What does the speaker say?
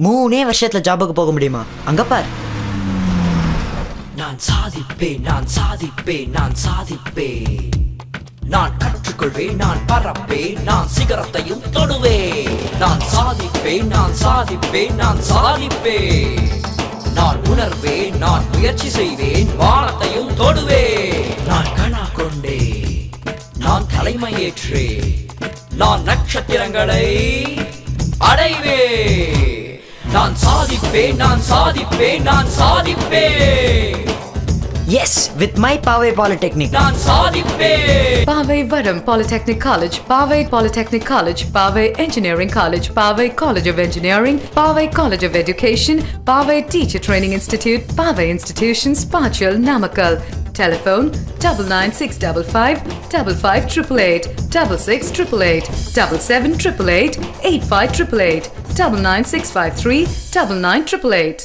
3 வருஷத்துல ஜாபுக்கு போக முடியுமா? அங்க பார். நான் சாதிப்பேன், நான் சாதிப்பேன், நான் சாதிப்பேன். நான் கற்றுக்கொள்வேன், நான் பறப்பேன், நான் சிகரத்தையும் தொடுவேன். நான் சாதிப்பேன், நான் சாதிப்பேன், நான் சாதிப்பேன். நான் உணர்வேன், நான் முயற்சி செய்வேன், வானத்தையும் தொடுவேன். நான் கனா கொண்டேன், நான் தலைமையேற்றேன், நான் நட்சத்திரங்களை அடைவேன். நான் சாதிப்பேன், நான் சாதிப்பேன், நான் சாதிப்பேன். Yes, with my Powai Polytechnic. நான் சாதிப்பேன். Powai Varam Polytechnic College, Powai Polytechnic College, Powai Engineering College, Powai College of Engineering, Powai College of Education, Powai Teacher Training Institute, Powai Institutions, Pachal, Namakkal. Telephone 99655 55888, 66888, 77888, 85888, 99653 99888.